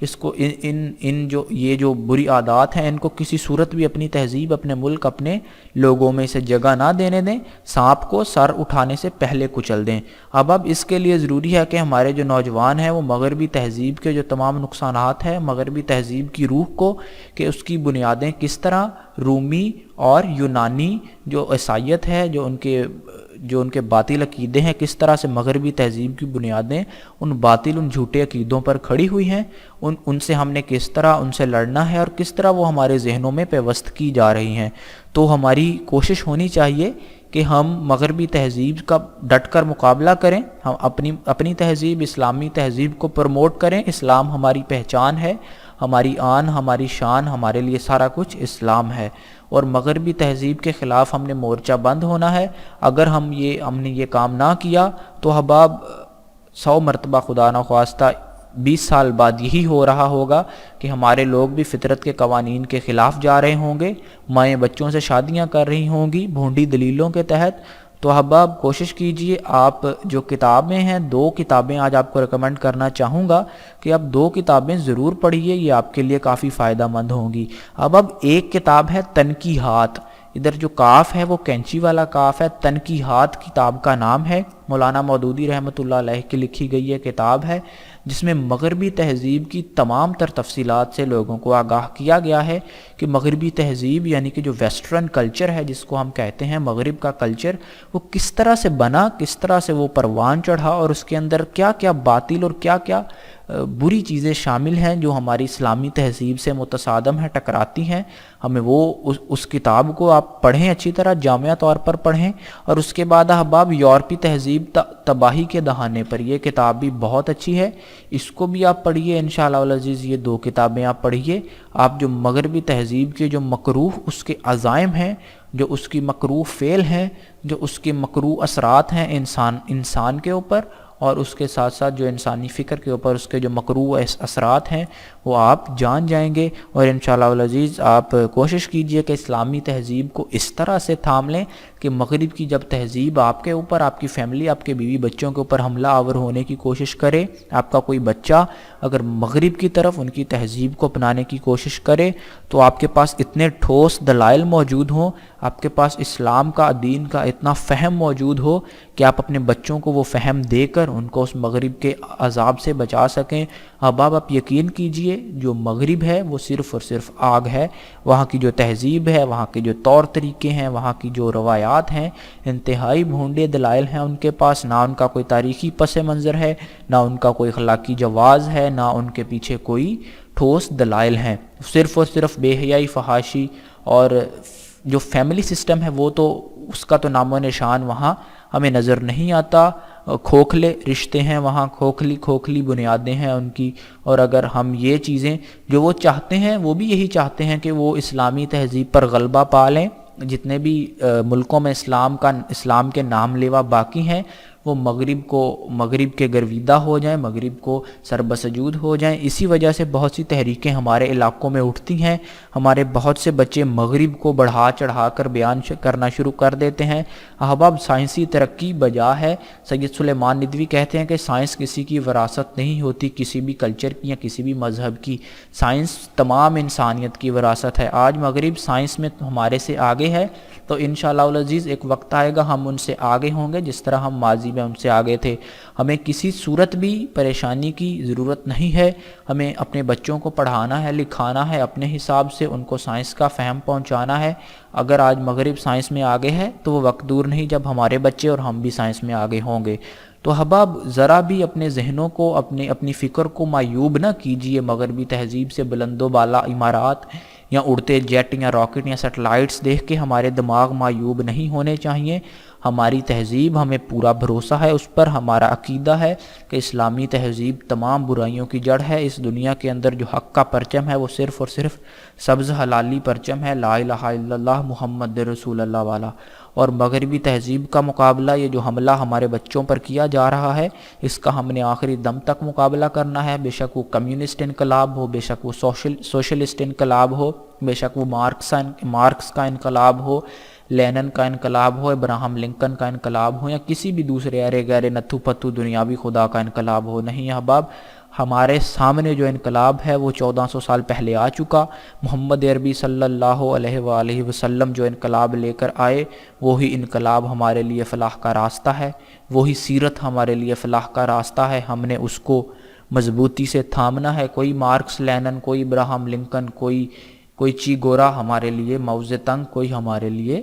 اس کو، جو یہ جو بری عادات ہیں ان کو کسی صورت بھی اپنی تہذیب، اپنے ملک، اپنے لوگوں میں سے جگہ نہ دینے دیں، سانپ کو سر اٹھانے سے پہلے کچل دیں۔ اب اس کے لیے ضروری ہے کہ ہمارے جو نوجوان ہیں وہ مغربی تہذیب کے جو تمام نقصانات ہیں، مغربی تہذیب کی روح کو، کہ اس کی بنیادیں کس طرح رومی اور یونانی جو عیسائیت ہے، جو ان کے باطل عقیدے ہیں، کس طرح سے مغربی تہذیب کی بنیادیں ان باطل، ان جھوٹے عقیدوں پر کھڑی ہوئی ہیں، ان سے ہم نے کس طرح ان سے لڑنا ہے اور کس طرح وہ ہمارے ذہنوں میں پیوست کی جا رہی ہیں۔ تو ہماری کوشش ہونی چاہیے کہ ہم مغربی تہذیب کا ڈٹ کر مقابلہ کریں، ہم اپنی تہذیب، اسلامی تہذیب کو پروموٹ کریں۔ اسلام ہماری پہچان ہے، ہماری آن، ہماری شان، ہمارے لیے سارا کچھ اسلام ہے، اور مغربی تہذیب کے خلاف ہم نے مورچہ بند ہونا ہے۔ اگر ہم نے یہ کام نہ کیا تو احباب 100 مرتبہ خدا نخواستہ 20 سال بعد یہی ہو رہا ہوگا کہ ہمارے لوگ بھی فطرت کے قوانین کے خلاف جا رہے ہوں گے، مائیں بچوں سے شادیاں کر رہی ہوں گی بھونڈی دلیلوں کے تحت۔ تو احباب کوشش کیجئے، آپ جو کتابیں ہیں، 2 کتابیں آج آپ کو ریکمنڈ کرنا چاہوں گا کہ آپ 2 کتابیں ضرور پڑھیے، یہ آپ کے لیے کافی فائدہ مند ہوں گی۔ اب ایک کتاب ہے تنقیحات، ادھر جو کاف ہے وہ کینچی والا کاف ہے، تنقیحات کتاب کا نام ہے، مولانا مودودی رحمۃ اللہ علیہ کی لکھی گئی یہ کتاب ہے، جس میں مغربی تہذیب کی تمام تر تفصیلات سے لوگوں کو آگاہ کیا گیا ہے کہ مغربی تہذیب یعنی کہ جو ویسٹرن کلچر ہے، جس کو ہم کہتے ہیں مغرب کا کلچر، وہ کس طرح سے بنا، کس طرح سے وہ پروان چڑھا، اور اس کے اندر کیا کیا باطل اور کیا کیا بری چیزیں شامل ہیں جو ہماری اسلامی تہذیب سے متصادم ہیں، ٹکراتی ہیں۔ ہمیں اس کتاب کو آپ پڑھیں، اچھی طرح جامعہ طور پر پڑھیں، اور اس کے بعد احباب یورپی تہذیب تباہی کے دہانے پر، یہ کتاب بھی بہت اچھی ہے، اس کو بھی آپ پڑھیے انشاءاللہ العزیز۔ یہ 2 کتابیں آپ پڑھیے، آپ جو مغربی تہذیب کے جو مکروہ اس کے عزائم ہیں، جو اس کی مکروہ فعل ہیں، جو اس کے مکروہ اثرات ہیں انسان کے اوپر، اور اس کے ساتھ ساتھ جو انسانی فکر کے اوپر اس کے جو مکروہ اثرات ہیں، وہ آپ جان جائیں گے۔ اور انشاءاللہ العزیز آپ کوشش کیجئے کہ اسلامی تہذیب کو اس طرح سے تھام لیں کہ مغرب کی جب تہذیب آپ کے اوپر، آپ کی فیملی، آپ کے بیوی بچوں کے اوپر حملہ آور ہونے کی کوشش کرے، آپ کا کوئی بچہ اگر مغرب کی طرف ان کی تہذیب کو اپنانے کی کوشش کرے، تو آپ کے پاس اتنے ٹھوس دلائل موجود ہوں، آپ کے پاس اسلام کا، دین کا اتنا فہم موجود ہو کہ آپ اپنے بچوں کو وہ فہم دے کر ان کو اس مغرب کے عذاب سے بچا سکیں۔ احباب آپ یقین کیجئے، جو مغرب ہے وہ صرف اور صرف آگ ہے، وہاں کی جو تہذیب ہے، وہاں کے جو طور طریقے ہیں، وہاں کی جو روایات ہیں، انتہائی بھونڈے دلائل ہیں ان کے پاس، نہ ان کا کوئی تاریخی پس منظر ہے، نہ ان کا کوئی اخلاقی جواز ہے، نہ ان کے پیچھے کوئی ٹھوس دلائل ہیں، صرف اور صرف بے حیائی، فحاشی، اور جو فیملی سسٹم ہے وہ تو اس کا تو نام و نشان وہاں ہمیں نظر نہیں آتا، کھوکھلے رشتے ہیں وہاں، کھوکھلی بنیادیں ہیں ان کی۔ اور اگر ہم یہ چیزیں جو وہ چاہتے ہیں، وہ بھی یہی چاہتے ہیں کہ وہ اسلامی تہذیب پر غلبہ پا لیں، جتنے بھی ملکوں میں اسلام کے نام لیوا باقی ہیں، وہ مغرب کے گرویدہ ہو جائیں، مغرب کو سربسجود ہو جائیں۔ اسی وجہ سے بہت سی تحریکیں ہمارے علاقوں میں اٹھتی ہیں، ہمارے بہت سے بچے مغرب کو بڑھا چڑھا کر بیان کرنا شروع کر دیتے ہیں۔ احباب سائنسی ترقی بجا ہے، سید سلیمان ندوی کہتے ہیں کہ سائنس کسی کی وراثت نہیں ہوتی، کسی بھی کلچر کی یا کسی بھی مذہب کی، سائنس تمام انسانیت کی وراثت ہے۔ آج مغرب سائنس میں ہمارے سے آگے ہے، تو انشاءاللہ العزیز ایک وقت آئے گا ہم ان سے آگے ہوں گے، جس طرح ہم ماضی میں ان سے آگے تھے۔ ہمیں کسی صورت بھی پریشانی کی ضرورت نہیں ہے، ہمیں اپنے بچوں کو پڑھانا ہے، لکھانا ہے، اپنے حساب سے ان کو سائنس کا فہم پہنچانا ہے۔ اگر آج مغرب سائنس میں آگے ہے تو وہ وقت دور نہیں جب ہمارے بچے اور ہم بھی سائنس میں آگے ہوں گے۔ تو احباب ذرا بھی اپنے ذہنوں کو، اپنی فکر کو معیوب نہ کیجیے مغربی تہذیب سے بلند و بالا عمارات یا اڑتے جیٹ یا راکٹ یا سیٹلائٹس دیکھ کے ہمارے دماغ معیوب نہیں ہونے چاہیے۔ ہماری تہذیب، ہمیں پورا بھروسہ ہے اس پر، ہمارا عقیدہ ہے کہ اسلامی تہذیب تمام برائیوں کی جڑ ہے۔ اس دنیا کے اندر جو حق کا پرچم ہے وہ صرف اور صرف سبز حلالی پرچم ہے، لا الہ الا اللہ محمد رسول اللہ والا۔ اور مغربی تہذیب کا مقابلہ، یہ جو حملہ ہمارے بچوں پر کیا جا رہا ہے، اس کا ہم نے آخری دم تک مقابلہ کرنا ہے، بے شک وہ کمیونسٹ انقلاب ہو، بے شک وہ سوشلسٹ انقلاب ہو، بے شک وہ مارکس کا انقلاب ہو، لینن کا انقلاب ہو، ابراہم لنکن کا انقلاب ہو، یا کسی بھی دوسرے ارے گہرے نتھو پتھو دنیاوی خدا کا انقلاب ہو۔ نہیں احباب، ہمارے سامنے جو انقلاب ہے وہ 1400 سال پہلے آ چکا. محمد عربی صلی اللہ علیہ وآلہ وسلم جو انقلاب لے کر آئے وہی انقلاب ہمارے لیے فلاح کا راستہ ہے, وہی سیرت ہمارے لیے فلاح کا راستہ ہے. ہم نے اس کو مضبوطی سے تھامنا ہے. کوئی مارکس لینن, کوئی ابراہم لنکن, کوئی چی گورا ہمارے لیے موزے تنگ کوئی ہمارے لیے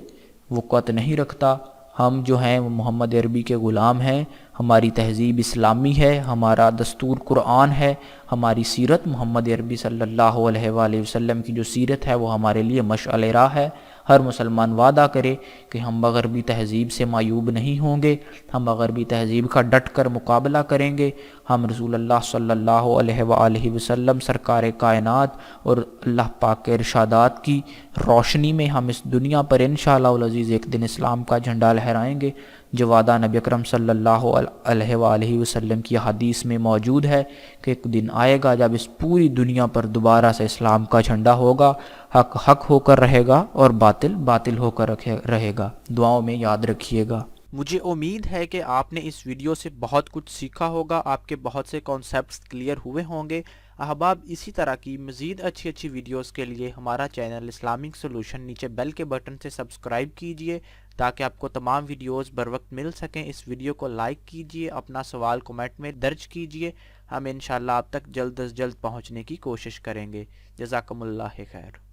وقت نہیں رکھتا. ہم جو ہیں وہ محمد عربی کے غلام ہیں. ہماری تہذیب اسلامی ہے, ہمارا دستور قرآن ہے, ہماری سیرت محمد عربی صلی اللہ علیہ وآلہ وسلم کی جو سیرت ہے وہ ہمارے لیے مشعل راہ ہے. ہر مسلمان وعدہ کرے کہ ہم مغربی تہذیب سے معیوب نہیں ہوں گے, ہم مغربی تہذیب کا ڈٹ کر مقابلہ کریں گے. ہم رسول اللہ صلی اللہ علیہ وآلہ وسلم سرکار کائنات اور اللہ پاک کے ارشادات کی روشنی میں ہم اس دنیا پر انشاءاللہ العزیز ایک دن اسلام کا جھنڈا لہرائیں گے. جو وعدہ نبی اکرم صلی اللہ علیہ وآلہ وسلم کی حدیث میں موجود ہے کہ ایک دن آئے گا جب اس پوری دنیا پر دوبارہ سے اسلام کا جھنڈا ہوگا, حق حق ہو کر رہے گا اور باطل باطل ہو کر رہے گا. دعاؤں میں یاد رکھیے گا. مجھے امید ہے کہ آپ نے اس ویڈیو سے بہت کچھ سیکھا ہوگا, آپ کے بہت سے کانسیپٹس کلیئر ہوئے ہوں گے. احباب, اسی طرح کی مزید اچھی ویڈیوز کے لیے ہمارا چینل اسلامک سولوشن نیچے بیل کے بٹن سے سبسکرائب کیجئے تاکہ آپ کو تمام ویڈیوز بر وقت مل سکیں. اس ویڈیو کو لائک کیجئے, اپنا سوال کومنٹ میں درج کیجئے. ہم انشاءاللہ آپ تک جلد از جلد پہنچنے کی کوشش کریں گے. جزاکم اللہ خیر.